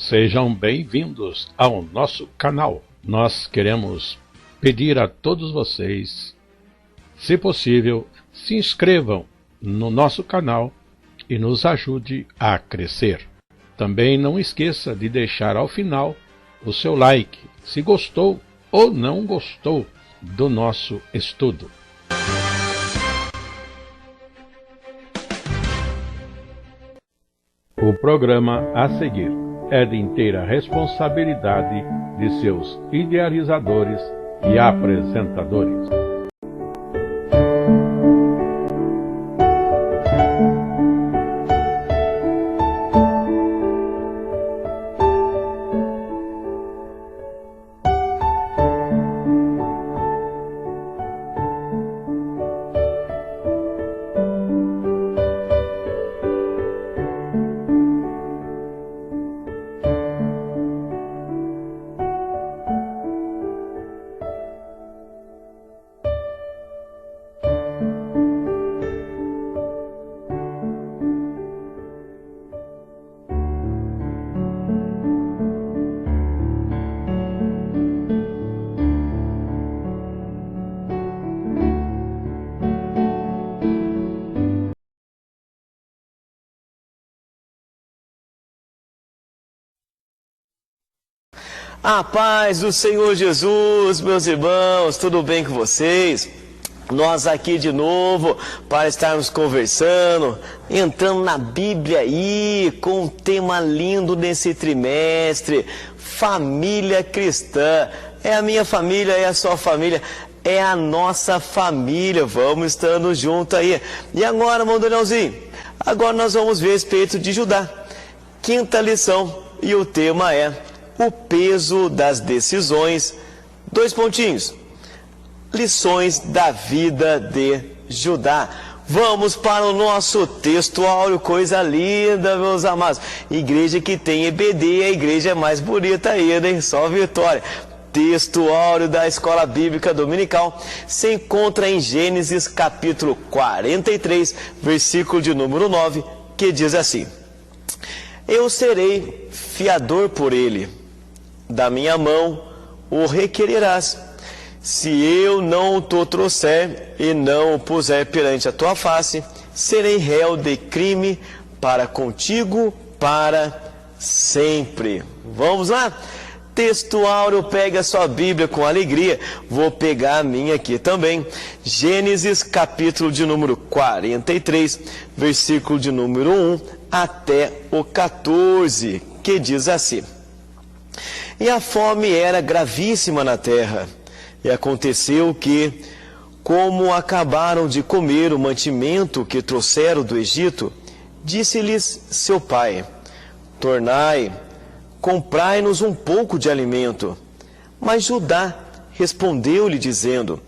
Sejam bem-vindos ao nosso canal. Nós queremos pedir a todos vocês, se possível, se inscrevam no nosso canal e nos ajude a crescer. Também não esqueça de deixar ao final o seu like, se gostou ou não gostou do nosso estudo. O programa a seguir é de inteira responsabilidade de seus idealizadores e apresentadores. A paz do Senhor Jesus, meus irmãos, tudo bem com vocês? Nós aqui de novo para estarmos conversando, entrando na Bíblia aí, com um tema lindo nesse trimestre, família cristã. É a minha família, é a sua família, é a nossa família, vamos estando juntos aí. E agora, irmão Danielzinho, agora nós vamos ver a respeito de Judá, quinta lição, e o tema é o peso das decisões, lições da vida de Judá. Vamos para o nosso texto áureo, coisa linda, meus amados. Igreja que tem EBD, a igreja é mais bonita ainda, hein? Só vitória. Texto áureo da Escola Bíblica Dominical se encontra em Gênesis capítulo 43, versículo de número 9, que diz assim: Eu serei fiador por ele, da minha mão o requererás. Se eu não o trouxer e não o puser perante a tua face, serei réu de crime para contigo para sempre. Vamos lá? Texto áureo, pega a sua Bíblia com alegria. Vou pegar a minha aqui também. Gênesis capítulo de número 43, versículo de número 1 até o 14, que diz assim: E a fome era gravíssima na terra, e aconteceu que, como acabaram de comer o mantimento que trouxeram do Egito, disse-lhes seu pai: Tornai, comprai-nos um pouco de alimento. Mas Judá respondeu-lhe dizendo: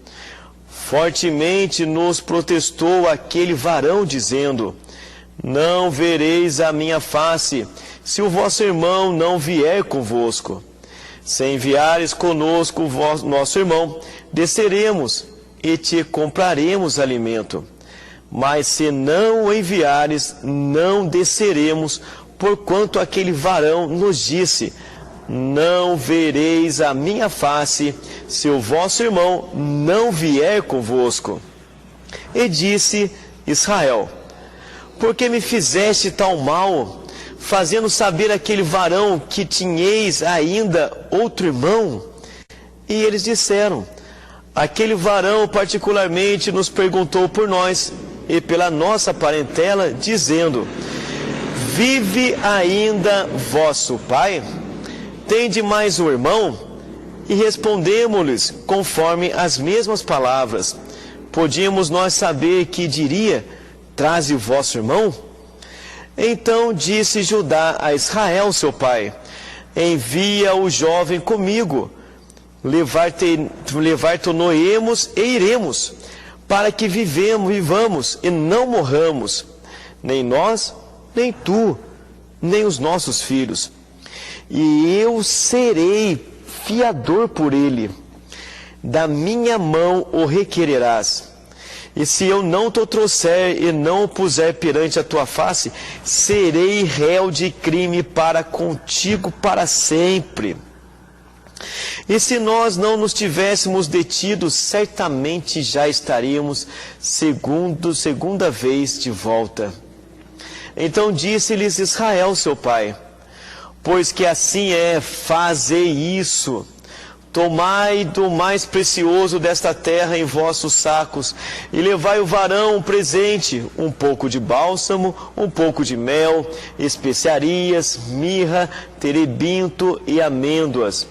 Fortemente nos protestou aquele varão, dizendo: Não vereis a minha face, se o vosso irmão não vier convosco. Se enviares conosco nosso irmão, desceremos e te compraremos alimento. Mas se não o enviares, não desceremos, porquanto aquele varão nos disse: Não vereis a minha face, se o vosso irmão não vier convosco. E disse Israel: Por que me fizeste tal mal, fazendo saber aquele varão que tinheis ainda outro irmão? E eles disseram: Aquele varão particularmente nos perguntou por nós e pela nossa parentela, dizendo: Vive ainda vosso pai? Tende mais um irmão? E respondemos-lhes conforme as mesmas palavras. Podíamos nós saber que diria: Traze o vosso irmão? Então disse Judá a Israel, seu pai: Envia o jovem comigo, levar-te-noemos e iremos, para que vivamos e não morramos, nem nós, nem tu, nem os nossos filhos. E eu serei fiador por ele, da minha mão o requererás. E se eu não te trouxer e não o puser perante a tua face, serei réu de crime para contigo para sempre. E se nós não nos tivéssemos detido, certamente já estaríamos segunda vez de volta. Então disse-lhes Israel, seu pai: pois que assim é, fazei isso. Tomai do mais precioso desta terra em vossos sacos, e levai o varão um presente, um pouco de bálsamo, um pouco de mel, especiarias, mirra, terebinto e amêndoas.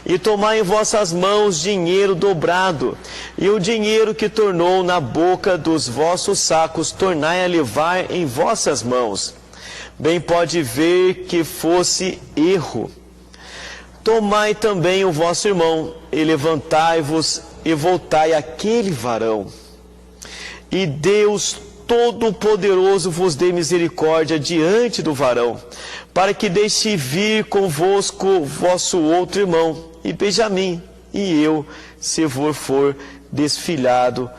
E tomai em vossas mãos dinheiro dobrado, e o dinheiro que tornou na boca dos vossos sacos, tornai a levar em vossas mãos. Bem pode ver que fosse erro. Tomai também o vosso irmão, e levantai-vos, e voltai àquele varão. E Deus Todo-Poderoso vos dê misericórdia diante do varão, para que deixe vir convosco vosso outro irmão, e Benjamim, e eu, se vos for desfilhado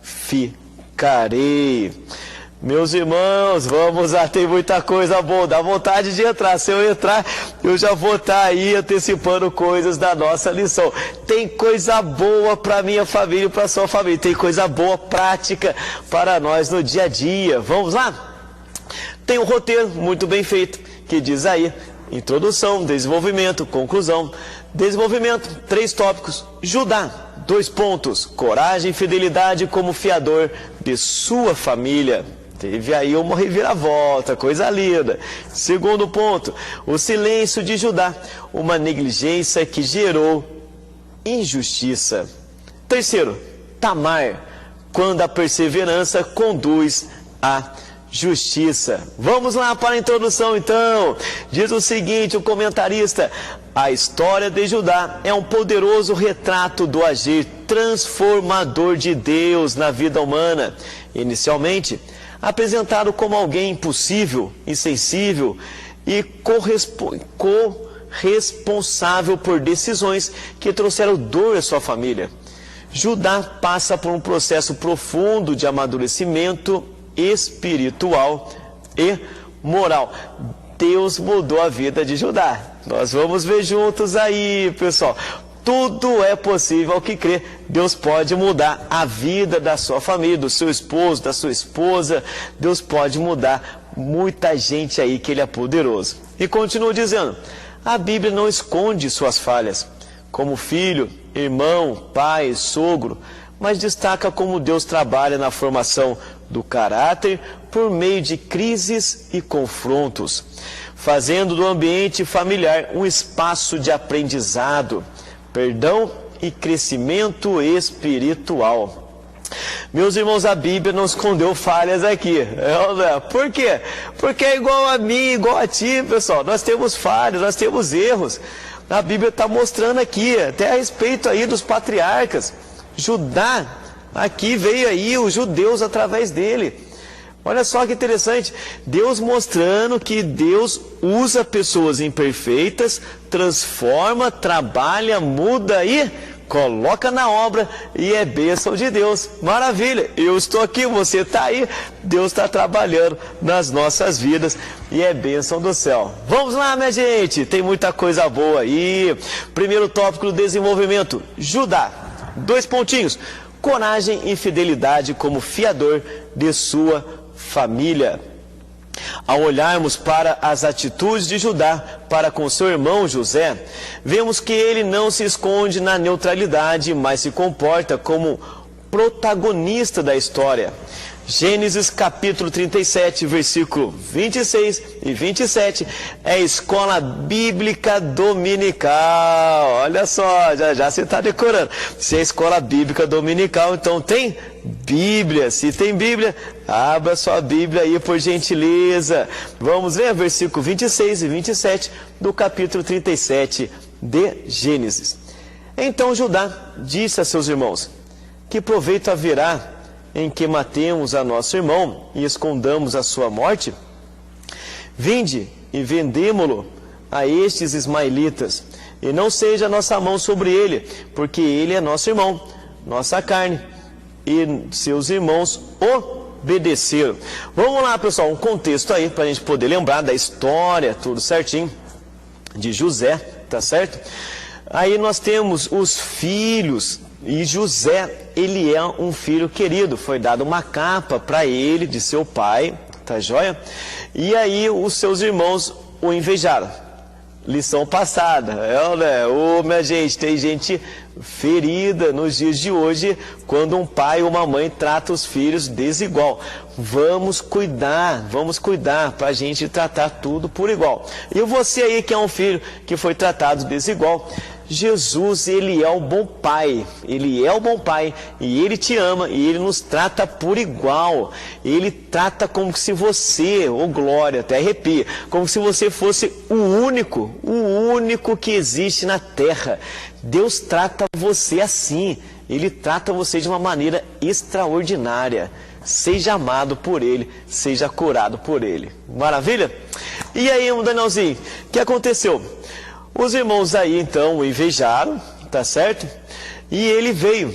ficarei. Meus irmãos, vamos lá, tem muita coisa boa, dá vontade de entrar. Se eu entrar, eu já vou estar aí antecipando coisas da nossa lição. Tem coisa boa para minha família e para sua família, tem coisa boa, prática para nós no dia a dia. Vamos lá? Tem um roteiro muito bem feito, que diz aí, introdução, desenvolvimento, conclusão. Desenvolvimento, 3 tópicos. Judá, 2 pontos. Coragem e fidelidade como fiador de sua família. Teve aí uma reviravolta, coisa linda. 2º ponto, o silêncio de Judá, uma negligência que gerou injustiça. 3º, Tamar, quando a perseverança conduz à justiça. Vamos lá para a introdução então. Diz o seguinte, o comentarista: a história de Judá é um poderoso retrato do agir transformador de Deus na vida humana. Inicialmente apresentado como alguém impossível, insensível e corresponsável por decisões que trouxeram dor à sua família, Judá passa por um processo profundo de amadurecimento espiritual e moral. Deus mudou a vida de Judá. Nós vamos ver juntos aí, pessoal. Tudo é possível ao que crê. Deus pode mudar a vida da sua família, do seu esposo, da sua esposa. Deus pode mudar muita gente aí, que Ele é poderoso. E continua dizendo, a Bíblia não esconde suas falhas, como filho, irmão, pai, sogro, mas destaca como Deus trabalha na formação do caráter por meio de crises e confrontos, fazendo do ambiente familiar um espaço de aprendizado, perdão e crescimento espiritual. Meus irmãos, a Bíblia não escondeu falhas aqui. Por quê? Porque é igual a mim, igual a ti, pessoal. Nós temos falhas, nós temos erros. A Bíblia está mostrando aqui, até a respeito aí dos patriarcas. Judá, aqui veio aí os judeus através dele. Olha só que interessante, Deus mostrando que Deus usa pessoas imperfeitas, transforma, trabalha, muda e coloca na obra, e é bênção de Deus. Maravilha, eu estou aqui, você está aí, Deus está trabalhando nas nossas vidas e é bênção do céu. Vamos lá, minha gente, tem muita coisa boa aí. Primeiro tópico do desenvolvimento, Judá. 2 pontinhos, coragem e fidelidade como fiador de sua família. Ao olharmos para as atitudes de Judá para com seu irmão José, vemos que ele não se esconde na neutralidade, mas se comporta como protagonista da história. Gênesis capítulo 37, versículo 26 e 27, é a escola bíblica dominical. Olha só, já você está decorando. Se é escola bíblica dominical, então tem Bíblia. Se tem Bíblia, abra sua Bíblia aí, por gentileza. Vamos ver versículo 26 e 27 do capítulo 37 de Gênesis. Então Judá disse a seus irmãos, que proveito haverá em que matemos a nosso irmão e escondamos a sua morte? Vinde e vendemo-lo a estes ismaelitas, e não seja a nossa mão sobre ele, porque ele é nosso irmão, nossa carne. e seus irmãos obedeceram. Vamos lá, pessoal, um contexto aí para a gente poder lembrar da história, tudo certinho, de José, tá certo? Aí nós temos os filhos, e José, ele é um filho querido, foi dado uma capa para ele, de seu pai, tá joia? E aí os seus irmãos o invejaram. Lição passada, né? Ô, minha gente, tem gente ferida nos dias de hoje quando um pai ou uma mãe trata os filhos desigual. Vamos cuidar para a gente tratar tudo por igual. E você aí que é um filho que foi tratado desigual, Jesus, ele é o bom pai, ele é o bom pai, e ele te ama, e ele nos trata por igual. Ele trata como se você, ô glória, até arrepia, como se você fosse o único que existe na terra. Deus trata você assim, ele trata você de uma maneira extraordinária. Seja amado por ele, seja curado por ele. Maravilha? E aí, Danielzinho, o que aconteceu? Os irmãos aí, então, o invejaram, tá certo? E ele veio,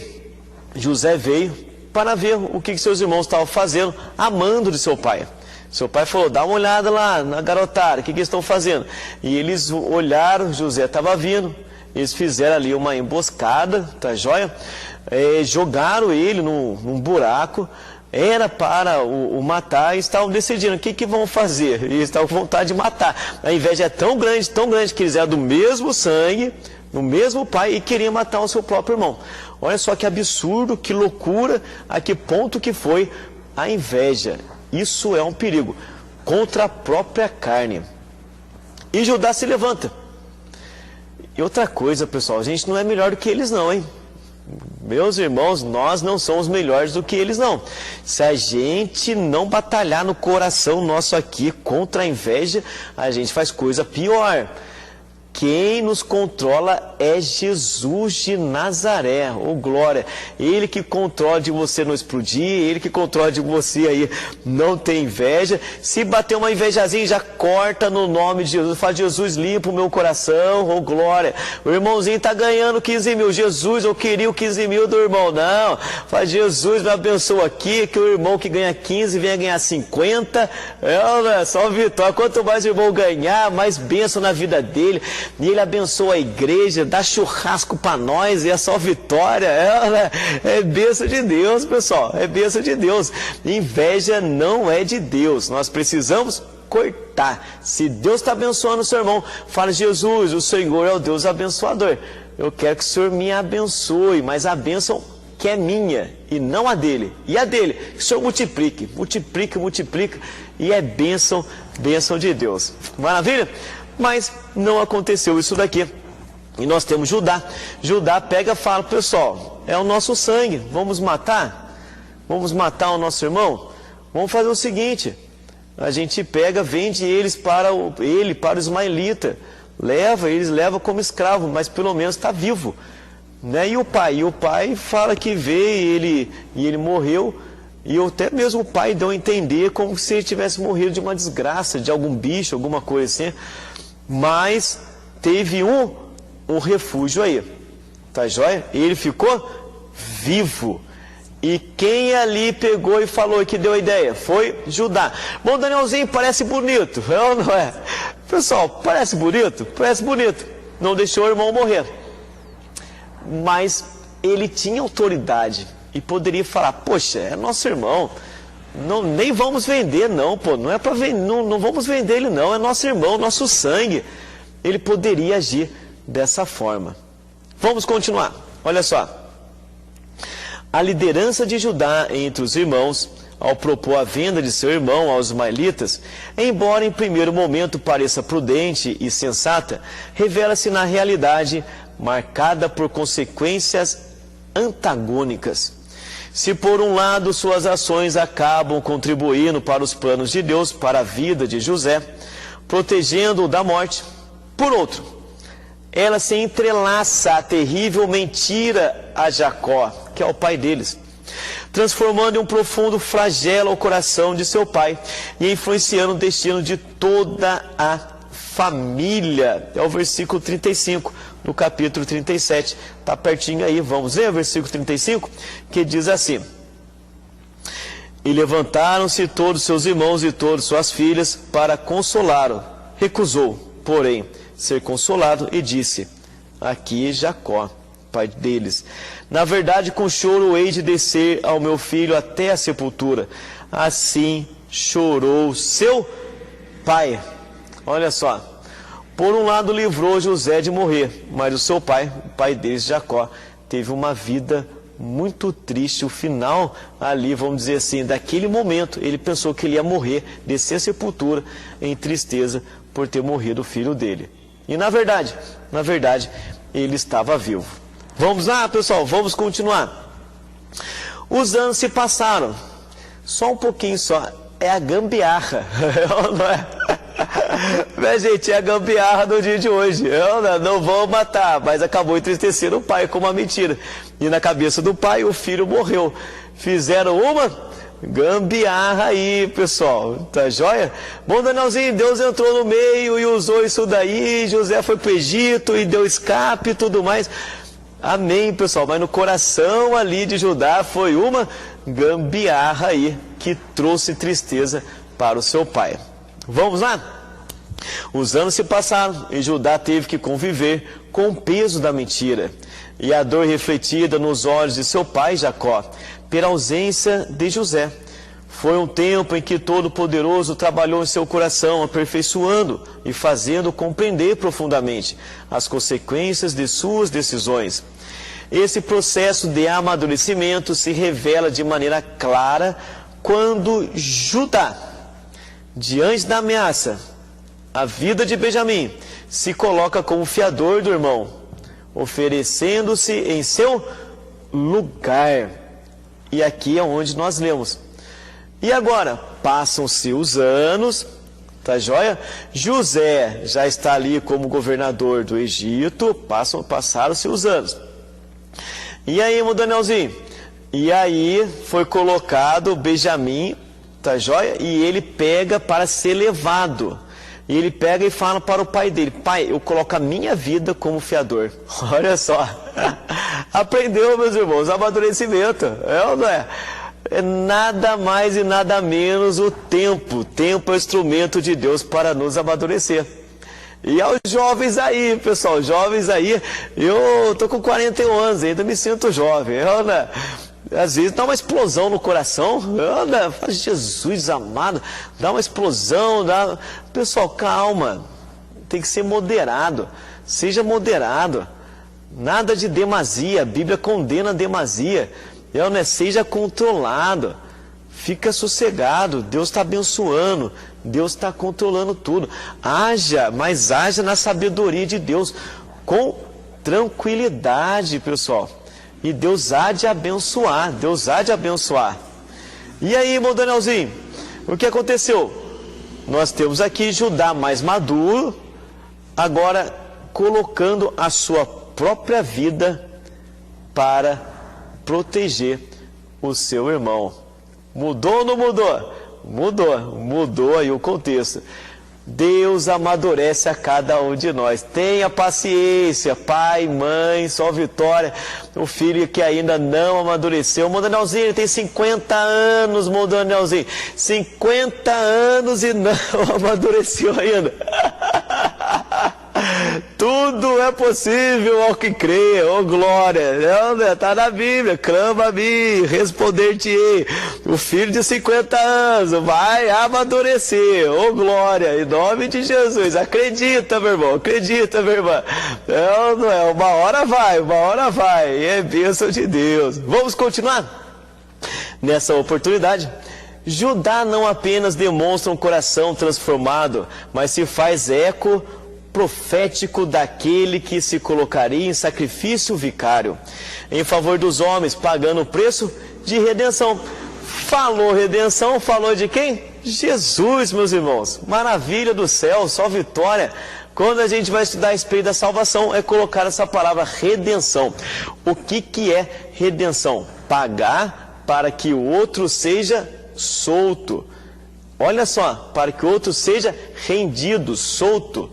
José veio, para ver o que seus irmãos estavam fazendo, amando de seu pai. Seu pai falou, dá uma olhada lá na garotada, o que eles estão fazendo? E eles olharam, José estava vindo, eles fizeram ali uma emboscada, tá joia? Jogaram ele num buraco, era para o matar, e estavam decidindo o que vão fazer. E eles estavam com vontade de matar. A inveja é tão grande, que eles eram do mesmo sangue, do mesmo pai, e queriam matar o seu próprio irmão. Olha só que absurdo, que loucura, a que ponto que foi a inveja. Isso é um perigo contra a própria carne. E Judá se levanta. E outra coisa, pessoal, a gente não é melhor do que eles não, hein? Meus irmãos, nós não somos melhores do que eles não. Se a gente não batalhar no coração nosso aqui contra a inveja, a gente faz coisa pior. Quem nos controla é Jesus de Nazaré, ô glória. Ele que controla de você não explodir, ele que controla de você aí não ter inveja. Se bater uma invejazinha, já corta no nome de Jesus. Fala, Jesus, limpa o meu coração, ô glória. O irmãozinho tá ganhando 15 mil. Jesus, eu queria o 15 mil do irmão. Não, fala, Jesus, me abençoa aqui, que o irmão que ganha 15 venha ganhar 50. Só vitória. Quanto mais o irmão ganhar, mais bênção na vida dele. E ele abençoa a igreja, dá churrasco para nós, e é só vitória. É bênção de Deus, pessoal, é bênção de Deus. Inveja não é de Deus, nós precisamos cortar. Se Deus está abençoando o seu irmão, fala, Jesus, o Senhor é o Deus abençoador. Eu quero que o Senhor me abençoe, mas a bênção que é minha e não a dele. E a dele, que o Senhor multiplique, e é bênção de Deus. Maravilha? Mas não aconteceu isso daqui. E nós temos Judá. Judá pega e fala, pessoal, é o nosso sangue, vamos matar? Vamos matar o nosso irmão? Vamos fazer o seguinte, a gente pega, vende eles para o ismaelita, eles levam como escravo, mas pelo menos está vivo, né? E o pai fala que veio e ele morreu. E até mesmo o pai deu a entender como se ele tivesse morrido de uma desgraça, de algum bicho, alguma coisa assim. Mas teve um refúgio aí, tá joia? Ele ficou vivo. E quem ali pegou e falou que deu a ideia? Foi Judá. Bom, Danielzinho, parece bonito, não é? Pessoal, parece bonito? Parece bonito. Não deixou o irmão morrer. Mas ele tinha autoridade e poderia falar, poxa, é nosso irmão. Não, nem vamos vender não, pô, não é para vender, não vamos vender ele não, é nosso irmão, nosso sangue. Ele poderia agir dessa forma. Vamos continuar, olha só. A liderança de Judá entre os irmãos, ao propor a venda de seu irmão aos ismaelitas, embora em primeiro momento pareça prudente e sensata, revela-se na realidade marcada por consequências antagônicas. Se por um lado suas ações acabam contribuindo para os planos de Deus, para a vida de José, protegendo-o da morte, por outro, ela se entrelaça a terrível mentira a Jacó, que é o pai deles, transformando em um profundo flagelo o coração de seu pai e influenciando o destino de toda a família. É o versículo 35. No capítulo 37, está pertinho aí, vamos ler o versículo 35, que diz assim, E levantaram-se todos seus irmãos e todas suas filhas para consolá-lo. Recusou, porém, ser consolado e disse: aqui Jacó, pai deles. Na verdade, com choro hei de descer ao meu filho até a sepultura. Assim chorou seu pai. Olha só. Por um lado livrou José de morrer, mas o seu pai, o pai deles, Jacó, teve uma vida muito triste. O final ali, vamos dizer assim, daquele momento, ele pensou que ele ia morrer, descer a sepultura em tristeza por ter morrido o filho dele. E na verdade, ele estava vivo. Vamos lá, pessoal, vamos continuar. Os anos se passaram. Só um pouquinho só. É a gambiarra. Não é? Minha gente, é a gambiarra do dia de hoje. Não vão matar, mas acabou entristecendo o pai com uma mentira. E na cabeça do pai, o filho morreu. Fizeram uma gambiarra aí, pessoal. Tá joia? Bom, Danielzinho, Deus entrou no meio e usou isso daí. José foi para o Egito e deu escape e tudo mais. Amém, pessoal. Mas no coração ali de Judá foi uma gambiarra aí que trouxe tristeza para o seu pai. Vamos lá? Os anos se passaram e Judá teve que conviver com o peso da mentira e a dor refletida nos olhos de seu pai Jacó pela ausência de José. Foi um tempo em que Todo-Poderoso trabalhou em seu coração, aperfeiçoando e fazendo compreender profundamente as consequências de suas decisões. Esse processo de amadurecimento se revela de maneira clara quando Judá, diante da ameaça, a vida de Benjamim, se coloca como fiador do irmão, oferecendo-se em seu lugar. E aqui é onde nós lemos. E agora, passam-se os anos, tá joia? José já está ali como governador do Egito, passaram-se os anos. E aí, meu Danielzinho? E aí foi colocado Benjamim, tá joia? E ele pega para ser levado. E ele pega e fala para o pai dele: pai, eu coloco a minha vida como fiador. Olha só. Aprendeu, meus irmãos, amadurecimento. É ou não é? É nada mais e nada menos o tempo. O tempo é o instrumento de Deus para nos amadurecer. E aos jovens aí, pessoal, jovens aí, eu tô com 41 anos, ainda me sinto jovem. Às vezes dá uma explosão no coração, faz Jesus amado, dá uma explosão, Pessoal, calma, tem que ser moderado, seja moderado, nada de demasia, a Bíblia condena a demasia, seja controlado, fica sossegado, Deus está abençoando, Deus está controlando tudo, mas haja na sabedoria de Deus, com tranquilidade, pessoal. E Deus há de abençoar, Deus há de abençoar. E aí, irmão Danielzinho, o que aconteceu? Nós temos aqui Judá mais maduro, agora colocando a sua própria vida para proteger o seu irmão. Mudou ou não mudou? Mudou aí o contexto. Deus amadurece a cada um de nós. Tenha paciência, pai, mãe, só vitória. O filho que ainda não amadureceu. O Danielzinho, ele tem 50 anos, o Danielzinho. 50 anos e não amadureceu ainda. Tudo é possível ao que crê, glória. Está na Bíblia, clama a mim, responder-te-ei. O filho de 50 anos vai amadurecer, glória, em nome de Jesus. Acredita, meu irmão, acredita, minha irmã. Uma hora vai, é bênção de Deus. Vamos continuar? Nessa oportunidade, Judá não apenas demonstra um coração transformado, mas se faz eco profético daquele que se colocaria em sacrifício vicário, em favor dos homens, pagando o preço de redenção. Falou redenção, falou de quem? Jesus, meus irmãos. Maravilha do céu, só vitória. Quando a gente vai estudar a respeito da salvação, é colocar essa palavra redenção. O que é redenção? Pagar para que o outro seja solto. Olha só, para que o outro seja rendido, solto.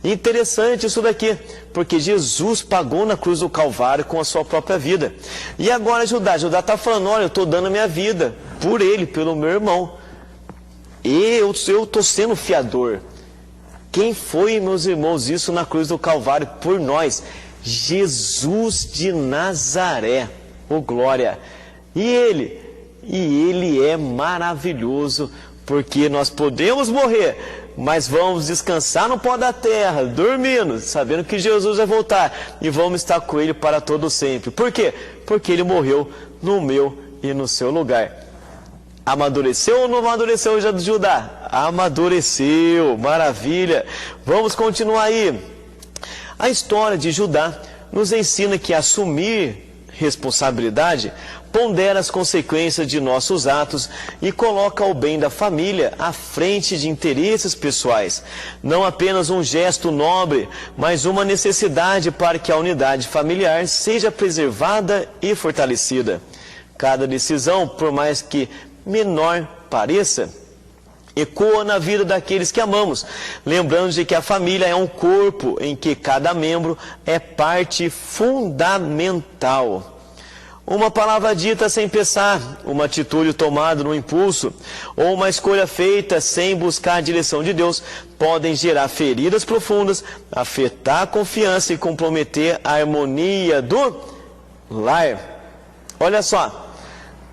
Interessante isso daqui, porque Jesus pagou na cruz do Calvário com a sua própria vida. E agora Judá está falando, olha, eu estou dando a minha vida por ele, pelo meu irmão. E eu estou sendo fiador. Quem foi, meus irmãos, isso na cruz do Calvário por nós? Jesus de Nazaré. Oh, glória! E ele é maravilhoso, porque nós podemos morrer, mas vamos descansar no pó da terra, dormindo, sabendo que Jesus vai voltar, e vamos estar com ele para todo sempre. Por quê? Porque ele morreu no meu e no seu lugar. Amadureceu ou não amadureceu já do Judá? Amadureceu, maravilha. Vamos continuar aí. A história de Judá nos ensina que assumir responsabilidade pondera as consequências de nossos atos e coloca o bem da família à frente de interesses pessoais. Não apenas um gesto nobre, mas uma necessidade para que a unidade familiar seja preservada e fortalecida. Cada decisão, por mais que menor pareça, ecoa na vida daqueles que amamos, lembrando de que a família é um corpo em que cada membro é parte fundamental. Uma palavra dita sem pensar, uma atitude tomada no impulso, ou uma escolha feita sem buscar a direção de Deus, podem gerar feridas profundas, afetar a confiança e comprometer a harmonia do lar. Olha só,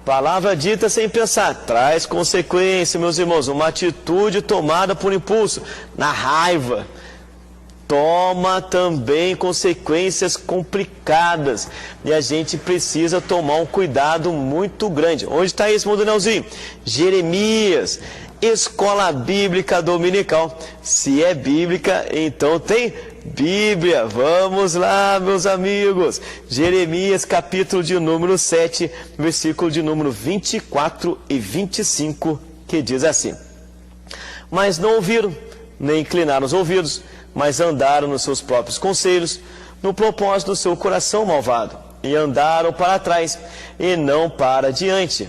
palavra dita sem pensar, traz consequência, meus irmãos. Uma atitude tomada por impulso, na raiva, toma também consequências complicadas. E a gente precisa tomar um cuidado muito grande. Onde está isso, meu Danielzinho? Jeremias, Escola Bíblica Dominical. Se é bíblica, então tem Bíblia. Vamos lá, meus amigos. Jeremias, capítulo de número 7, versículo de número 24 e 25, que diz assim: Mas não ouviram, nem inclinaram os ouvidos, mas andaram nos seus próprios conselhos, no propósito do seu coração malvado, e andaram para trás, e não para diante,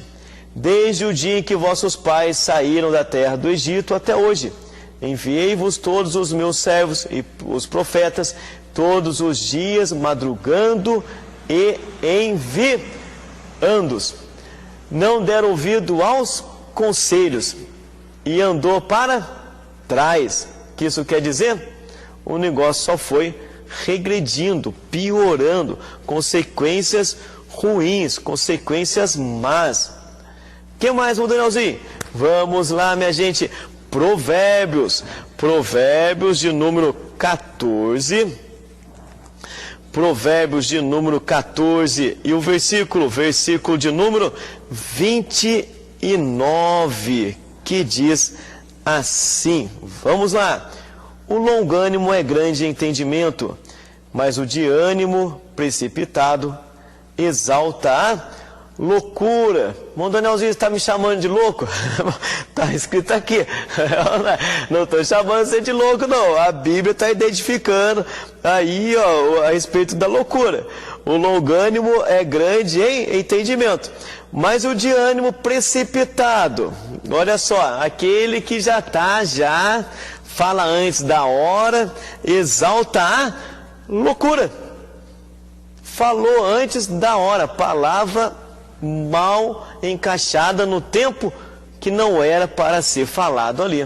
desde o dia em que vossos pais saíram da terra do Egito até hoje. Enviei-vos todos os meus servos e os profetas, todos os dias, madrugando e enviando-os. Não deram ouvido aos conselhos, e andou para trás. O que isso quer dizer? O negócio só foi regredindo, piorando, consequências ruins, consequências más. O que mais, Danielzinho? Vamos lá, minha gente. Provérbios de número 14. Provérbios de número 14 e o versículo de número 29, que diz assim. Vamos lá. O longânimo é grande entendimento, mas o de ânimo precipitado exalta a loucura. Irmão Danielzinho, está me chamando de louco? Está escrito aqui. Não estou chamando você de louco, não. A Bíblia está identificando aí, ó, a respeito da loucura. O longânimo é grande em entendimento, mas o de ânimo precipitado, olha só, aquele que já fala antes da hora, exalta a loucura. Falou antes da hora, palavra mal encaixada no tempo que não era para ser falado ali.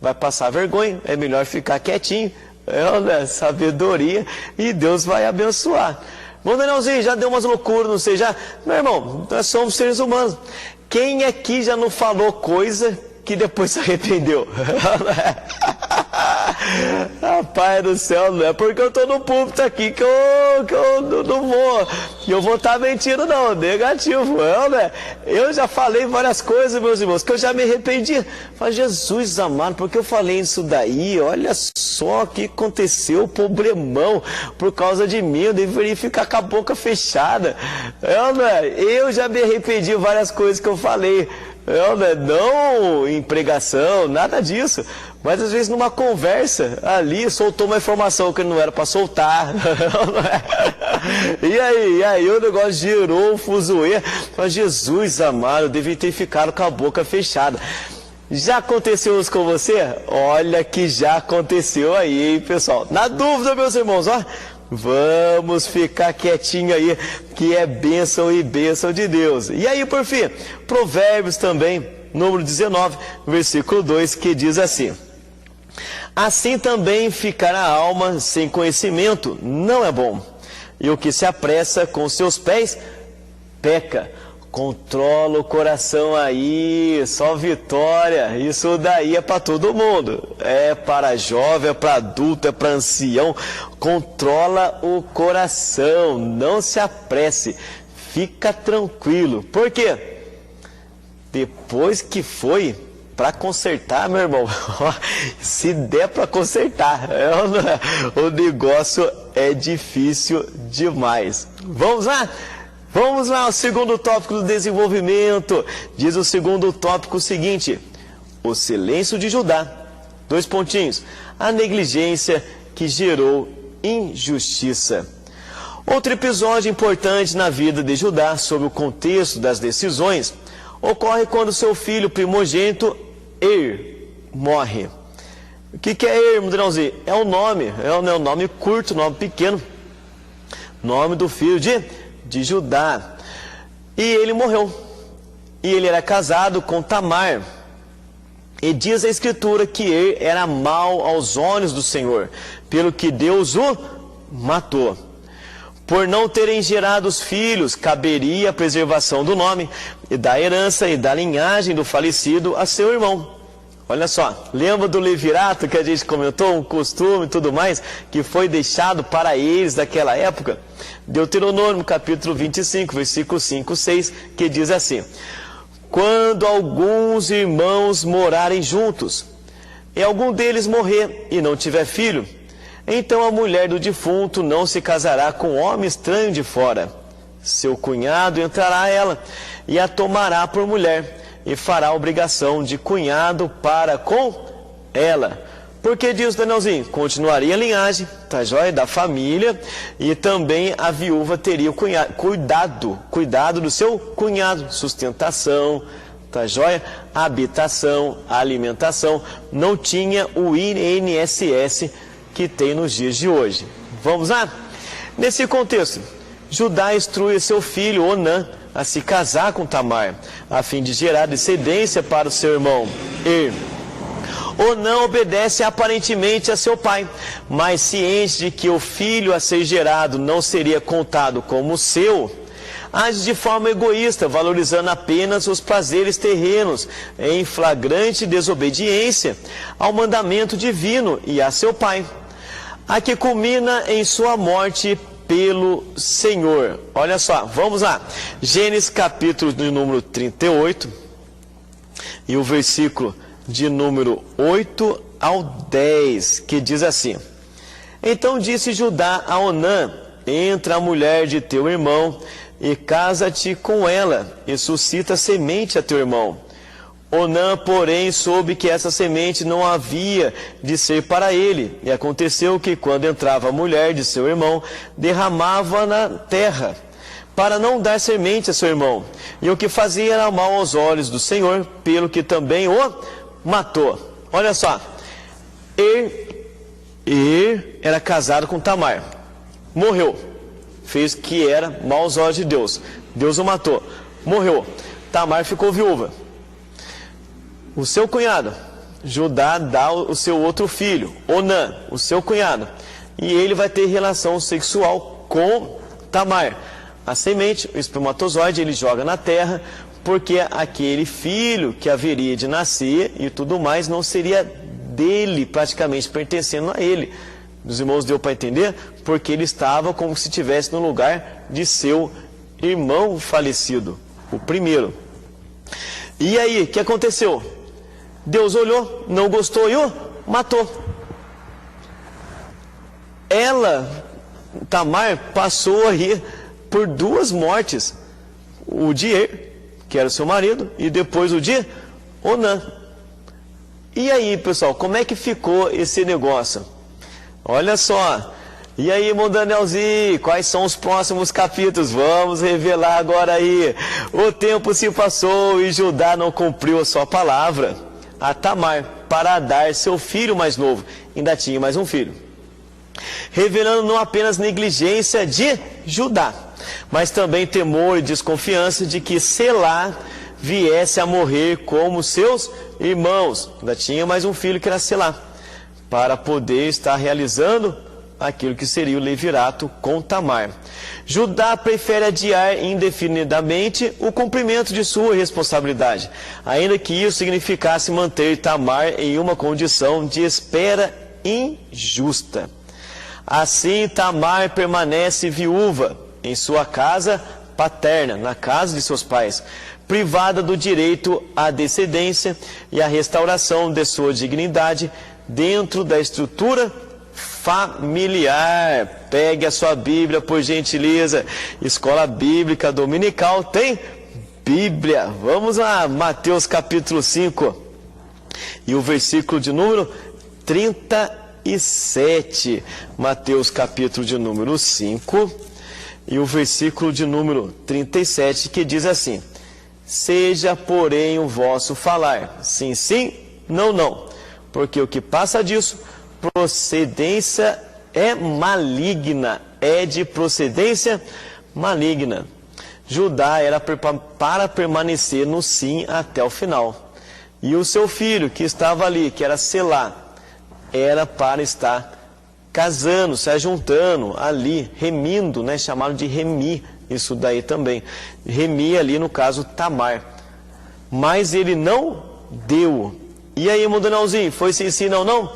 Vai passar vergonha, é melhor ficar quietinho, sabedoria, e Deus vai abençoar. Bom, Danielzinho, já deu umas loucuras, não sei, já. Meu irmão, nós somos seres humanos. Quem aqui já não falou coisa que depois se arrependeu? Rapaz do céu, não é porque eu estou no púlpito aqui que eu não vou estar mentindo, não, negativo. Eu já falei várias coisas, meus irmãos, que eu já me arrependi. Mas Jesus amado, porque eu falei isso daí? Olha só o que aconteceu, problemão, por causa de mim, eu deveria ficar com a boca fechada. Eu já me arrependi várias coisas que eu falei. Não em pregação, nada disso, mas às vezes numa conversa ali soltou uma informação que não era para soltar. E aí o negócio gerou um fuzuê. Mas Jesus amado, eu devia ter ficado com a boca fechada. Já aconteceu isso com você? Olha que já aconteceu aí, hein, pessoal? Na dúvida, meus irmãos, ó, vamos ficar quietinho aí, que é bênção e bênção de Deus. E aí, por fim, Provérbios também, número 19, versículo 2, que diz assim: assim também ficar a alma sem conhecimento não é bom, e o que se apressa com seus pés peca. Controla o coração aí, só vitória. Isso daí é para todo mundo. É para jovem, é para adulto, é para ancião. Controla o coração, não se apresse. Fica tranquilo. Por quê? Depois que foi para consertar, meu irmão, se der para consertar, o negócio é difícil demais. Vamos lá? Vamos lá, o segundo tópico do desenvolvimento. Diz o segundo tópico o seguinte: o silêncio de Judá. 2 pontinhos. A negligência que gerou injustiça. Outro episódio importante na vida de Judá, sob o contexto das decisões, ocorre quando seu filho primogênito, morre. O que é Mudrãozinho? É um nome, é um nome curto, nome pequeno. Nome do filho de Judá. E ele morreu. E ele era casado com Tamar. E diz a Escritura que era mau aos olhos do Senhor, pelo que Deus o matou. Por não terem gerado os filhos, caberia a preservação do nome, e da herança e da linhagem do falecido a seu irmão. Olha só, lembra do levirato que a gente comentou, um costume e tudo mais, que foi deixado para eles daquela época? Deuteronômio, capítulo 25, versículo 5, 6, que diz assim: quando alguns irmãos morarem juntos, e algum deles morrer e não tiver filho, então a mulher do defunto não se casará com homem estranho de fora. Seu cunhado entrará a ela e a tomará por mulher, e fará obrigação de cunhado para com ela. Porque diz Danielzinho, continuaria a linhagem, tá joia, da família, e também a viúva teria o cuidado do seu cunhado, sustentação, tá joia, habitação, alimentação. Não tinha o INSS que tem nos dias de hoje. Vamos lá? Nesse contexto, Judá instrui seu filho Onã a se casar com Tamar, a fim de gerar descendência para o seu irmão Onã obedece aparentemente a seu pai, mas ciente de que o filho a ser gerado não seria contado como seu, age de forma egoísta, valorizando apenas os prazeres terrenos, em flagrante desobediência ao mandamento divino e a seu pai, a que culmina em sua morte pelo Senhor. Olha só, vamos lá. Gênesis capítulo de número 38 e o versículo de número 8 ao 10, que diz assim: então disse Judá a Onã: entra a mulher de teu irmão e casa-te com ela, e suscita semente a teu irmão. Onã, porém, soube que essa semente não havia de ser para ele, e aconteceu que, quando entrava a mulher de seu irmão, derramava na terra, para não dar semente a seu irmão, e o que fazia era mal aos olhos do Senhor, pelo que também o matou. Olha só, era casado com Tamar, morreu, fez que era mal aos olhos de Deus, Deus o matou, morreu, Tamar ficou viúva. O seu cunhado, Judá, dá o seu outro filho, Onã, o seu cunhado, e ele vai ter relação sexual com Tamar. A semente, o espermatozoide, ele joga na terra, porque aquele filho que haveria de nascer e tudo mais não seria dele, praticamente pertencendo a ele. Os irmãos, deu para entender? Porque ele estava como se estivesse no lugar de seu irmão falecido, o primeiro. E aí, o que aconteceu? Deus olhou, não gostou e o matou. Ela, Tamar, passou aí por 2 mortes. O de que era o seu marido, e depois o de Onã. E aí, pessoal, como é que ficou esse negócio? Olha só. E aí, irmão Danielzinho, quais são os próximos capítulos? Vamos revelar agora aí. O tempo se passou e Judá não cumpriu a sua palavra. a Tamar para dar seu filho mais novo. Ainda tinha mais um filho. Revelando não apenas negligência de Judá, mas também temor e desconfiança de que Selá viesse a morrer como seus irmãos. Ainda tinha mais um filho que era Selá, para poder estar realizando aquilo que seria o levirato com Tamar. Judá prefere adiar indefinidamente o cumprimento de sua responsabilidade, ainda que isso significasse manter Tamar em uma condição de espera injusta. Assim, Tamar permanece viúva em sua casa paterna, na casa de seus pais, privada do direito à descendência e à restauração de sua dignidade dentro da estrutura familiar. Pegue a sua Bíblia, por gentileza. Escola Bíblica Dominical tem Bíblia. Vamos lá, Mateus capítulo 5 e o versículo de número 37. Mateus capítulo de número 5 e o versículo de número 37, que diz assim: seja, porém, o vosso falar, sim, sim, não, não, porque o que passa disso, procedência é maligna, é de procedência maligna. Judá era para permanecer no sim até o final. E o seu filho, que estava ali, que era Selá, era para estar casando, se ajuntando ali, remindo, né? Chamaram de remir, isso daí também. Remir ali, no caso, Tamar. Mas ele não deu. E aí, Mundanãozinho, foi sim, sim, não, não?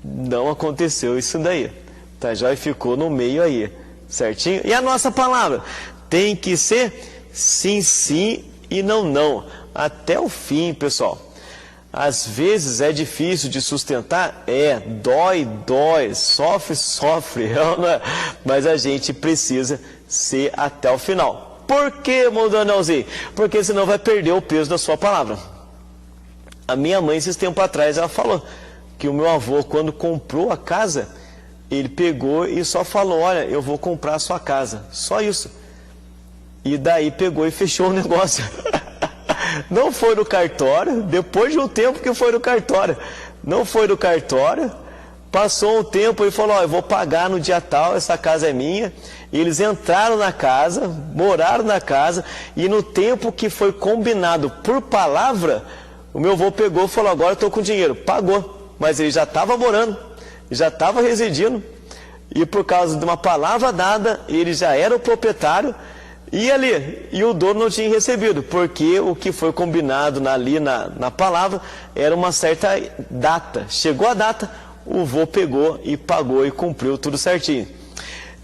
Não aconteceu isso daí. Tá, já ficou no meio aí, certinho? E a nossa palavra tem que ser sim, sim e não, não. Até o fim, pessoal. Às vezes é difícil de sustentar, dói, sofre, mas a gente precisa ser até o final. Por que, Mundanãozinho? Porque senão vai perder o peso da sua palavra. A minha mãe, esses tempos atrás, ela falou que o meu avô, quando comprou a casa, ele pegou e só falou: olha, eu vou comprar a sua casa, só isso. E daí pegou e fechou o negócio. Não foi no cartório, depois de um tempo que foi no cartório. Não foi no cartório, passou um tempo e falou: ó, eu vou pagar no dia tal, essa casa é minha. E eles entraram na casa, moraram na casa, e no tempo que foi combinado por palavra, o meu avô pegou e falou: agora eu estou com dinheiro. Pagou, mas ele já estava morando, já estava residindo, e por causa de uma palavra dada, ele já era o proprietário. E o dono não tinha recebido, porque o que foi combinado ali na palavra era uma certa data. Chegou a data, o vô pegou e pagou e cumpriu tudo certinho.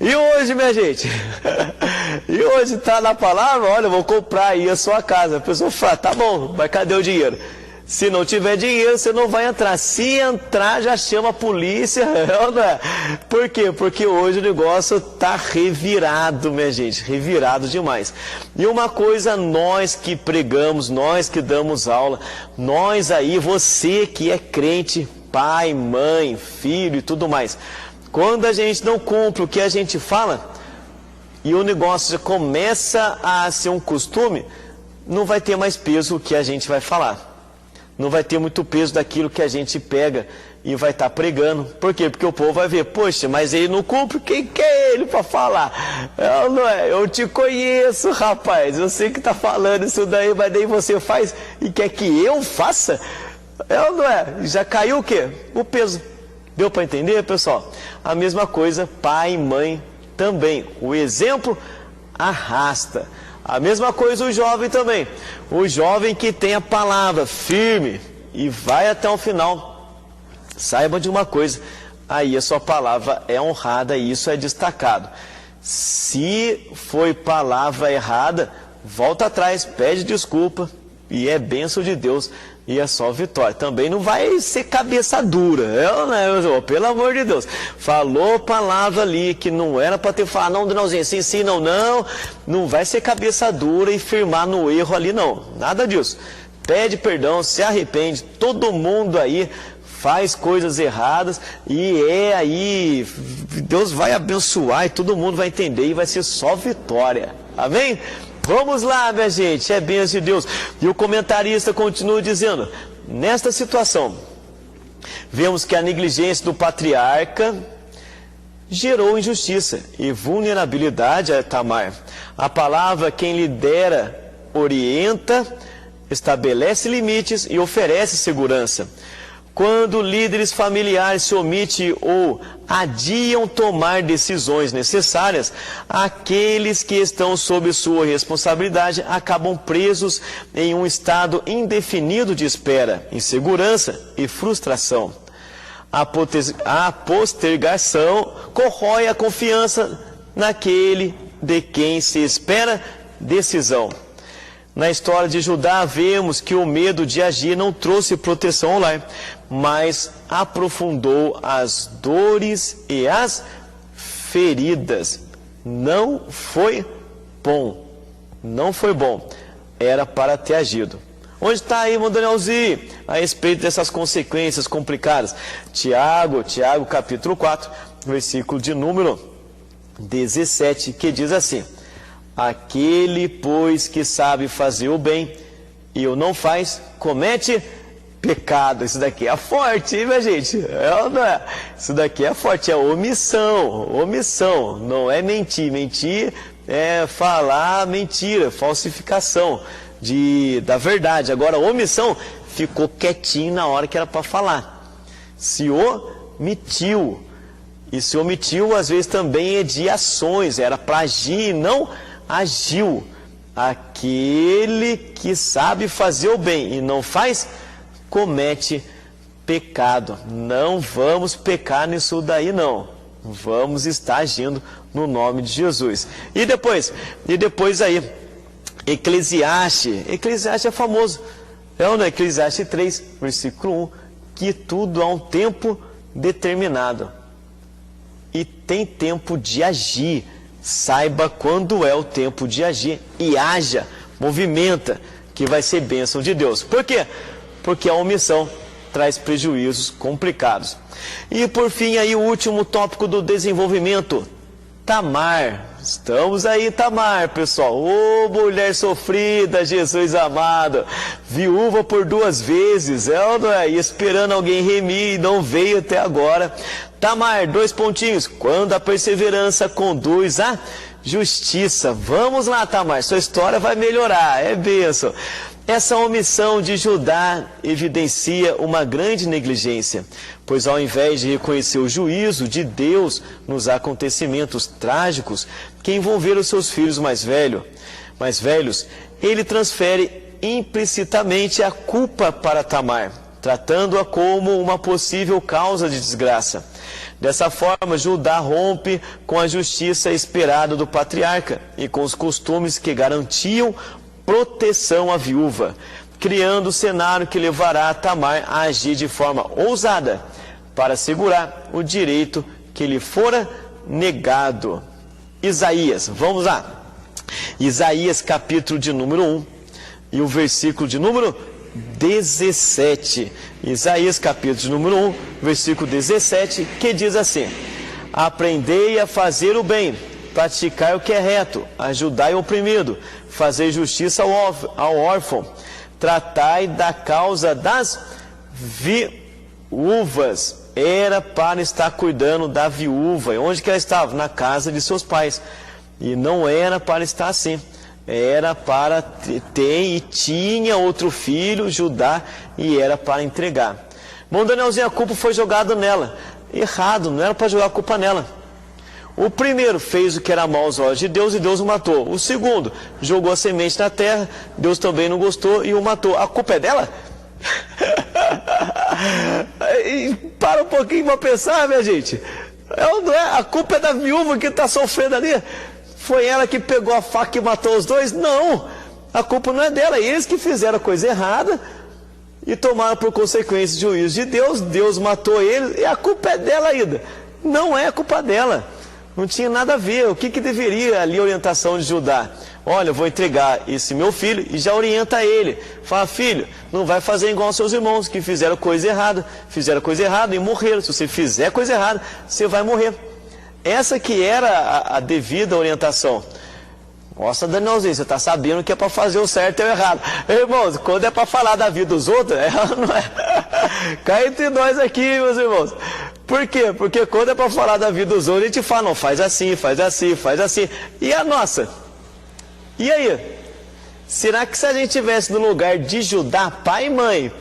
E hoje, minha gente, e hoje está na palavra: olha, eu vou comprar aí a sua casa. A pessoa fala: tá bom, mas cadê o dinheiro? Se não tiver dinheiro, você não vai entrar. Se entrar, já chama a polícia. Por quê? Porque hoje o negócio está revirado, minha gente. Revirado demais. E uma coisa, nós que pregamos, nós que damos aula, nós aí, você que é crente, pai, mãe, filho e tudo mais. Quando a gente não cumpre o que a gente fala, e o negócio já começa a ser um costume, não vai ter mais peso o que a gente vai falar. Não vai ter muito peso daquilo que a gente pega e vai estar pregando. Por quê? Porque o povo vai ver: poxa, mas ele não cumpre, quem que é ele para falar? Eu te conheço, rapaz, eu sei que está falando isso daí, mas daí você faz e quer que eu faça? Já caiu o quê? O peso. Deu para entender, pessoal? A mesma coisa, pai e mãe também. O exemplo arrasta. A mesma coisa o jovem também. O jovem que tem a palavra firme e vai até o final, saiba de uma coisa: aí a sua palavra é honrada e isso é destacado. Se foi palavra errada, volta atrás, pede desculpa e é bênção de Deus e é só vitória. Também não vai ser cabeça dura, pelo amor de Deus. Falou palavra ali que não era para ter falado: não, Donalzinho, sim, sim, não, não. Não vai ser cabeça dura e firmar no erro ali, não. Nada disso. Pede perdão, se arrepende. Todo mundo aí faz coisas erradas e aí Deus vai abençoar e todo mundo vai entender e vai ser só vitória. Amém? Vamos lá, minha gente, é bênção de Deus. E o comentarista continua dizendo: nesta situação, vemos que a negligência do patriarca gerou injustiça e vulnerabilidade a Tamar. A palavra quem lidera, orienta, estabelece limites e oferece segurança. Quando líderes familiares se omitem ou adiam tomar decisões necessárias, aqueles que estão sob sua responsabilidade acabam presos em um estado indefinido de espera, insegurança e frustração. A postergação corrói a confiança naquele de quem se espera decisão. Na história de Judá, vemos que o medo de agir não trouxe proteção ao lar, mas aprofundou as dores e as feridas. Não foi bom. Não foi bom. Era para ter agido. Onde está aí, irmão Danielzinho, a respeito dessas consequências complicadas? Tiago capítulo 4, versículo de número 17, que diz assim: aquele, pois, que sabe fazer o bem e o não faz, comete pecado. Isso daqui é forte, hein, minha gente? Não é? Isso daqui é forte, é omissão, não é mentir. Mentir é falar mentira, falsificação da verdade. Agora, omissão, ficou quietinho na hora que era para falar. Se omitiu. E se omitiu, às vezes, também é de ações, era para agir e não agiu. Aquele que sabe fazer o bem e não faz, comete pecado. Não vamos pecar nisso daí, não. Vamos estar agindo no nome de Jesus. E depois aí, Eclesiastes é famoso. Eclesiastes 3, versículo 1, que tudo há um tempo determinado. E tem tempo de agir. Saiba quando é o tempo de agir e haja, movimenta, que vai ser bênção de Deus. Por quê? Porque a omissão traz prejuízos complicados. E por fim aí o último tópico do desenvolvimento, Tamar. Estamos aí, Tamar, pessoal. Ô, mulher sofrida, Jesus amado, viúva por 2 vezes, e esperando alguém remir e não veio até agora. Tamar, 2 pontinhos. Quando a perseverança conduz à justiça. Vamos lá, Tamar, sua história vai melhorar, é bênção. Essa omissão de Judá evidencia uma grande negligência, pois ao invés de reconhecer o juízo de Deus nos acontecimentos trágicos que envolveram seus filhos mais velhos, ele transfere implicitamente a culpa para Tamar, tratando-a como uma possível causa de desgraça. Dessa forma, Judá rompe com a justiça esperada do patriarca e com os costumes que garantiam proteção à viúva, criando o cenário que levará a Tamar a agir de forma ousada para assegurar o direito que lhe fora negado. Isaías, vamos lá. Isaías capítulo de número 1 e o versículo de número 17. Isaías capítulo de número 1, versículo 17, que diz assim: aprendei a fazer o bem, praticar o que é reto, ajudai o oprimido, fazer justiça ao órfão, tratai da causa das viúvas. Era para estar cuidando da viúva. E onde que ela estava? Na casa de seus pais. E não era para estar assim. Era para ter e tinha outro filho, Judá, e era para entregar. Bom, Danielzinho, a culpa foi jogada nela. Errado, não era para jogar a culpa nela. O primeiro fez o que era mal aos olhos de Deus e Deus o matou. O segundo jogou a semente na terra, Deus também não gostou e o matou. A culpa é dela? Para um pouquinho para pensar, minha gente. Não é? A culpa é da viúva que está sofrendo ali. Foi ela que pegou a faca e matou os dois? Não, a culpa não é dela. Eles que fizeram a coisa errada e tomaram por consequência o juízo de Deus. Deus matou eles e a culpa é dela ainda. Não é a culpa dela. Não tinha nada a ver. O que deveria ali a orientação de Judá? Olha, eu vou entregar esse meu filho, e já orienta ele. Fala, filho, não vai fazer igual aos seus irmãos que fizeram coisa errada e morreram. Se você fizer coisa errada, você vai morrer. Essa que era a devida orientação. Nossa, Danielzinho, você está sabendo que é para fazer o certo e o errado. Irmãos, quando é para falar da vida dos outros, não é. Cá entre nós aqui, meus irmãos. Por quê? Porque quando é para falar da vida dos outros, a gente fala, não, faz assim, faz assim, faz assim. E a nossa? E aí? Será que se a gente estivesse no lugar de Judá, pai e mãe,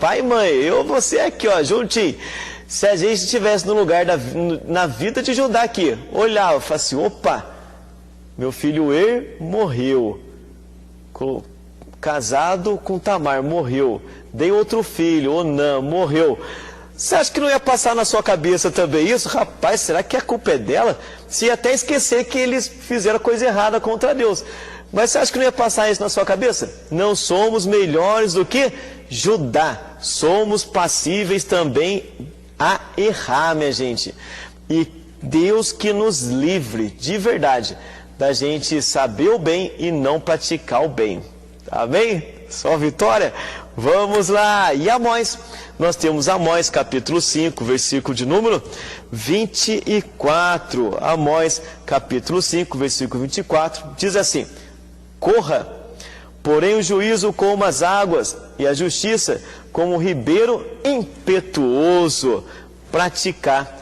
eu, você aqui, ó, juntinho. Se a gente estivesse no lugar na vida de Judá aqui, olhava, falava assim, opa, meu filho Er morreu, casado com Tamar, morreu, dei outro filho, Onã, morreu. Você acha que não ia passar na sua cabeça também isso? Rapaz, será que a culpa é dela? Se ia até esquecer que eles fizeram coisa errada contra Deus. Mas você acha que não ia passar isso na sua cabeça? Não somos melhores do que Judá. Somos passíveis também a errar, minha gente. E Deus que nos livre, de verdade, da gente saber o bem e não praticar o bem. Amém? Só vitória? Vamos lá. E Amós? Nós temos Amós capítulo 5, versículo de número 24. Amós capítulo 5, versículo 24, diz assim: corra, porém o juízo como as águas, e a justiça como um ribeiro impetuoso, praticar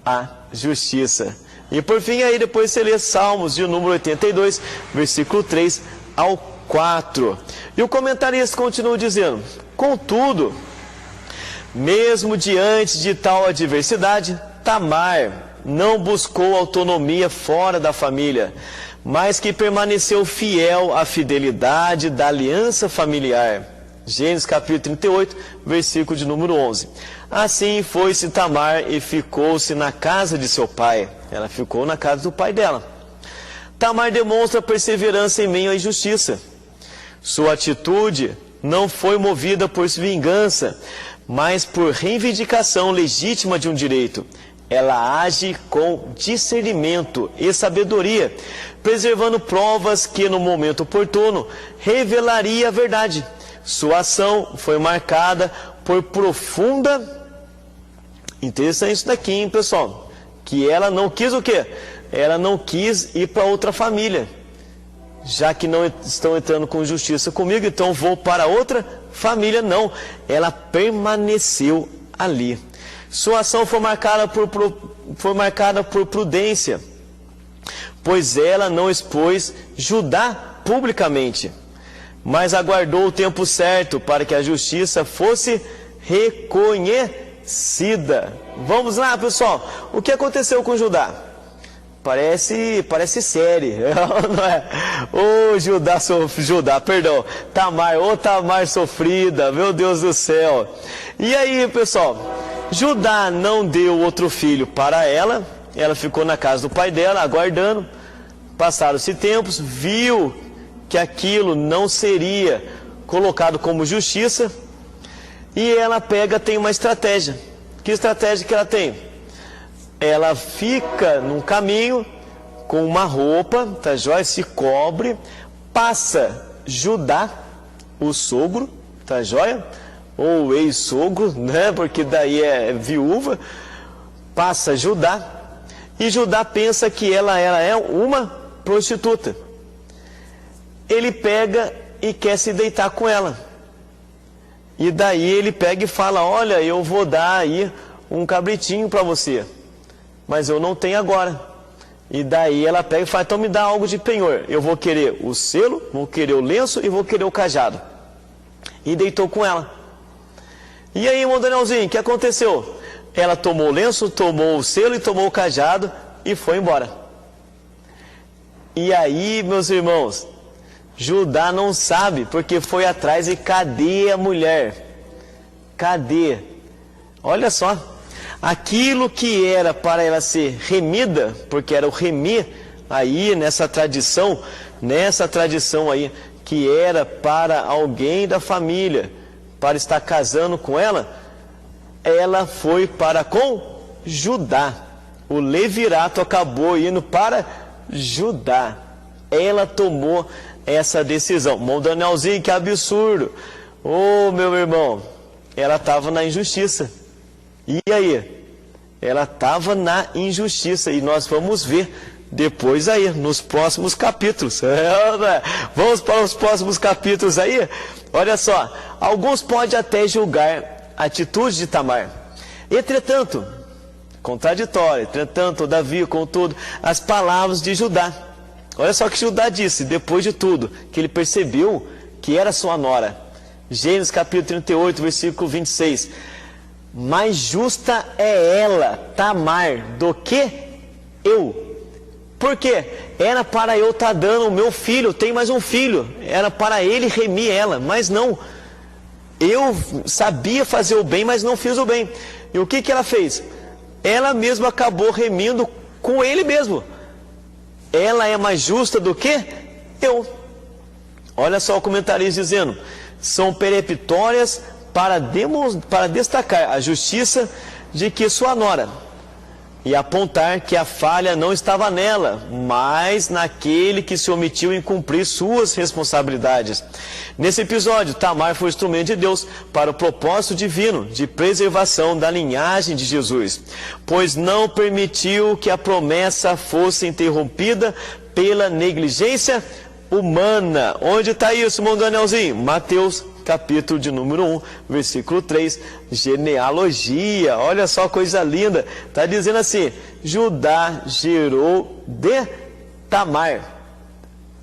a justiça. E por fim aí depois você lê Salmos de número 82, versículo 3 ao 4. E o comentarista continua dizendo: contudo, mesmo diante de tal adversidade, Tamar não buscou autonomia fora da família, mas que permaneceu fiel à fidelidade da aliança familiar. Gênesis capítulo 38, versículo de número 11. Assim foi-se Tamar e ficou-se na casa de seu pai. Ela ficou na casa do pai dela. Tamar demonstra perseverança em meio à injustiça. Sua atitude não foi movida por vingança, mas por reivindicação legítima de um direito. Ela age com discernimento e sabedoria, preservando provas que no momento oportuno revelaria a verdade. Sua ação foi marcada por profunda... Interessante isso daqui, hein, pessoal? Que ela não quis o quê? Ela não quis ir para outra família. Já que não estão entrando com justiça comigo, então vou para outra família. Não, ela permaneceu ali. Sua ação foi marcada por prudência, pois ela não expôs Judá publicamente, mas aguardou o tempo certo para que a justiça fosse reconhecida. Vamos lá, pessoal. O que aconteceu com Judá? Parece série, não é? Tamar sofrida, meu Deus do céu. E aí, pessoal, Judá não deu outro filho para ela, ela ficou na casa do pai dela, aguardando. Passaram-se tempos, viu que aquilo não seria colocado como justiça, e ela tem uma estratégia. Que estratégia que ela tem? Ela fica num caminho com uma roupa, tá joia? Se cobre, passa Judá, o sogro, tá joia? Ou ex-sogro, né? Porque daí é viúva. Passa Judá, e Judá pensa que ela é uma prostituta. Ele pega e quer se deitar com ela. E daí ele pega e fala: olha, eu vou dar aí um cabritinho para você, mas eu não tenho agora. E daí ela pega e fala: então me dá algo de penhor. Eu vou querer o selo, vou querer o lenço e vou querer o cajado. E deitou com ela. E aí, irmão Danielzinho, o que aconteceu? Ela tomou o lenço, tomou o selo e tomou o cajado e foi embora. E aí, meus irmãos, Judá não sabe, porque foi atrás e cadê a mulher? Cadê? Olha só. Aquilo que era para ela ser remida, porque era o remir aí nessa tradição aí, que era para alguém da família, para estar casando com ela, ela foi para com Judá. O levirato acabou indo para Judá. Ela tomou essa decisão. Irmão Danielzinho, que absurdo. Ô, meu irmão, ela estava na injustiça. E aí? Ela estava na injustiça, e nós vamos ver depois aí, nos próximos capítulos. Vamos para os próximos capítulos aí? Olha só, alguns podem até julgar a atitude de Tamar. Entretanto, contraditório, entretanto, todavia, contudo, as palavras de Judá. Olha só o que Judá disse, depois de tudo, que ele percebeu que era sua nora. Gênesis capítulo 38, versículo 26. Mais justa é ela, Tamar, do que eu. Por quê? Era para eu estar dando o meu filho, tem mais um filho. Era para ele remir ela, mas não. Eu sabia fazer o bem, mas não fiz o bem. E o que ela fez? Ela mesma acabou remindo com ele mesmo. Ela é mais justa do que eu. Olha só o comentarista dizendo: são peremptórias para destacar a justiça de que sua nora, e apontar que a falha não estava nela, mas naquele que se omitiu em cumprir suas responsabilidades. Nesse episódio, Tamar foi instrumento de Deus para o propósito divino de preservação da linhagem de Jesus, pois não permitiu que a promessa fosse interrompida pela negligência humana. Onde está isso, irmão Danielzinho? Mateus capítulo de número 1, versículo 3, genealogia. Olha só, coisa linda. Está dizendo assim: Judá gerou de Tamar.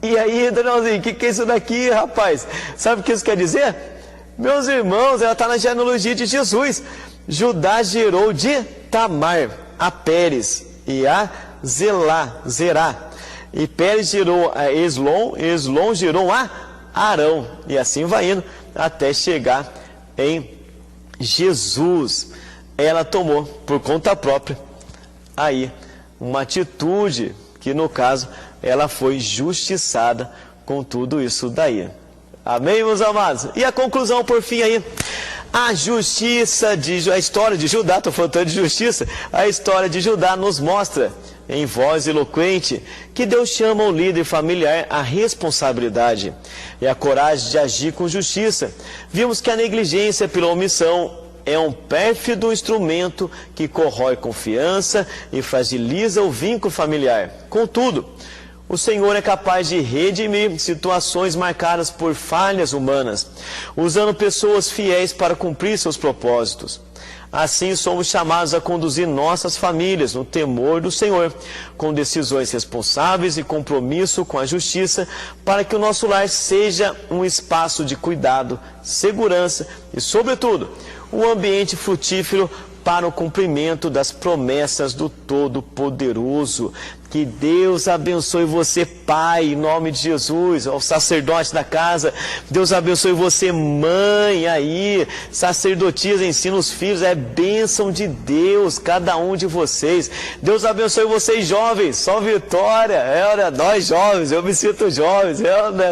E aí, Danielzinho, o que é isso daqui, rapaz? Sabe o que isso quer dizer? Meus irmãos, ela está na genealogia de Jesus. Judá gerou de Tamar a Pérez e a Zerá. E Pérez gerou a Eslon gerou a Arão. E assim vai indo até chegar em Jesus. Ela tomou por conta própria aí uma atitude que, no caso, ela foi justiçada com tudo isso daí. Amém, meus amados? E a conclusão por fim aí: a história de Judá, estou falando de justiça, a história de Judá nos mostra, em voz eloquente, que Deus chama o líder familiar à responsabilidade e à coragem de agir com justiça. Vimos que a negligência pela omissão é um pérfido instrumento que corrói confiança e fragiliza o vínculo familiar. Contudo, o Senhor é capaz de redimir situações marcadas por falhas humanas, usando pessoas fiéis para cumprir seus propósitos. Assim, somos chamados a conduzir nossas famílias no temor do Senhor, com decisões responsáveis e compromisso com a justiça, para que o nosso lar seja um espaço de cuidado, segurança e, sobretudo, um ambiente frutífero para o cumprimento das promessas do Todo-Poderoso. Que Deus abençoe você, pai, em nome de Jesus, ao sacerdote da casa. Deus abençoe você, mãe, aí, sacerdotisa, ensina os filhos, é bênção de Deus, cada um de vocês. Deus abençoe vocês, jovens, só vitória. Olha, nós jovens, eu me sinto jovens,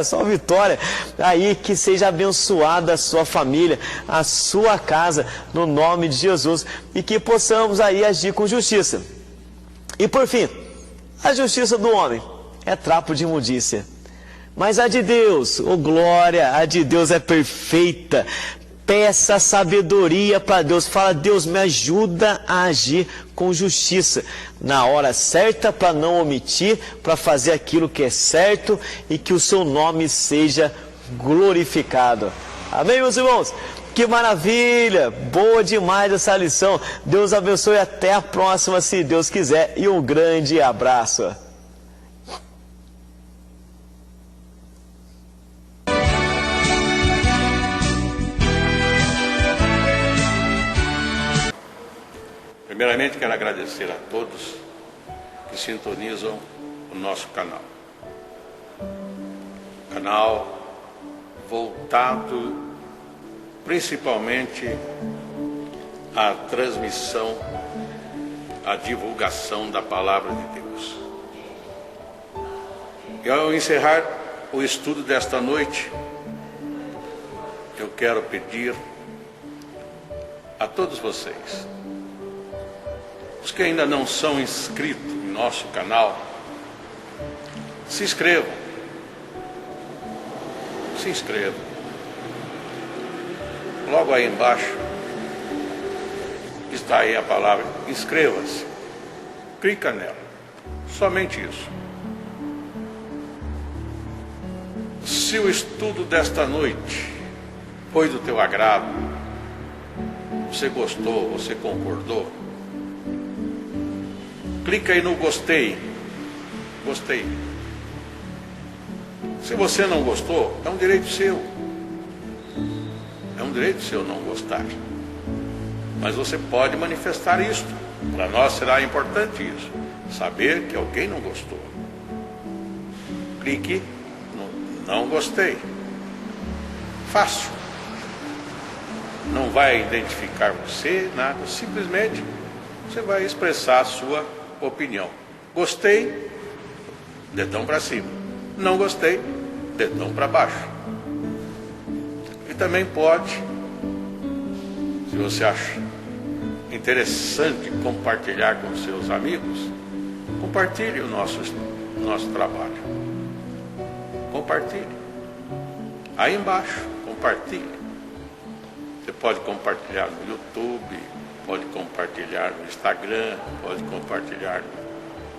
só vitória. Aí, que seja abençoada a sua família, a sua casa, no nome de Jesus, e que possamos aí agir com justiça. E por fim, a justiça do homem é trapo de imundícia, mas a de Deus, oh glória, a de Deus é perfeita. Peça sabedoria para Deus, fala: Deus, me ajuda a agir com justiça, na hora certa, para não omitir, para fazer aquilo que é certo e que o seu nome seja glorificado. Amém, meus irmãos? Que maravilha, boa demais essa lição. Deus abençoe, até a próxima, se Deus quiser, e um grande abraço. Primeiramente, quero agradecer a todos que sintonizam o nosso canal. Canal voltado principalmente à transmissão, à divulgação da Palavra de Deus. E ao encerrar o estudo desta noite, eu quero pedir a todos vocês, os que ainda não são inscritos em nosso canal, se inscrevam. Se inscrevam. Logo aí embaixo está aí a palavra inscreva-se. Clica nela. Somente isso. Se o estudo desta noite foi do teu agrado, você gostou, você concordou, clica aí no gostei. Gostei. Se você não gostou, é um direito seu. É um direito seu não gostar. Mas você pode manifestar isso. Para nós será importante isso. Saber que alguém não gostou. Clique no não gostei. Fácil. Não vai identificar você, nada. Simplesmente você vai expressar a sua opinião. Gostei, dedão para cima. Não gostei, dedão para baixo. E também pode, se você acha interessante compartilhar com seus amigos, compartilhe o nosso trabalho. Compartilhe. Aí embaixo, compartilhe. Você pode compartilhar no YouTube, pode compartilhar no Instagram, pode compartilhar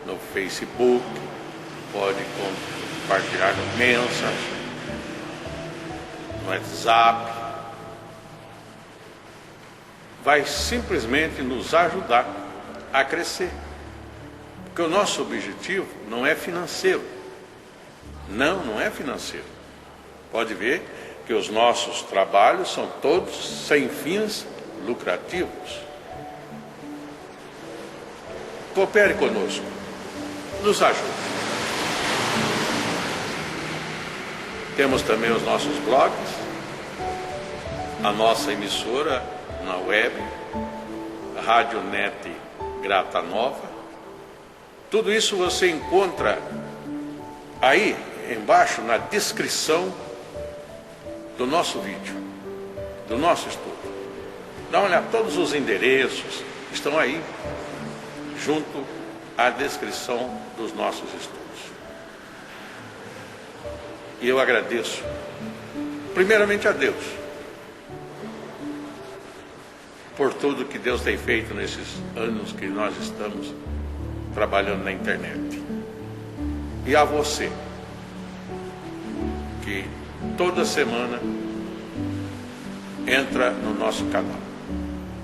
no Facebook, pode compartilhar no Messenger, no WhatsApp. Vai simplesmente nos ajudar a crescer. Porque o nosso objetivo não é financeiro. Não é financeiro. Pode ver que os nossos trabalhos são todos sem fins lucrativos. Coopere conosco. Nos ajude. Temos também os nossos blogs, a nossa emissora na web, Rádio Net Grata Nova. Tudo isso você encontra aí embaixo na descrição do nosso vídeo, do nosso estudo. Dá uma olhada, todos os endereços estão aí, junto à descrição dos nossos estudos. E eu agradeço, primeiramente a Deus, por tudo que Deus tem feito nesses anos que nós estamos trabalhando na internet. E a você, que toda semana entra no nosso canal.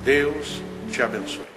Deus te abençoe.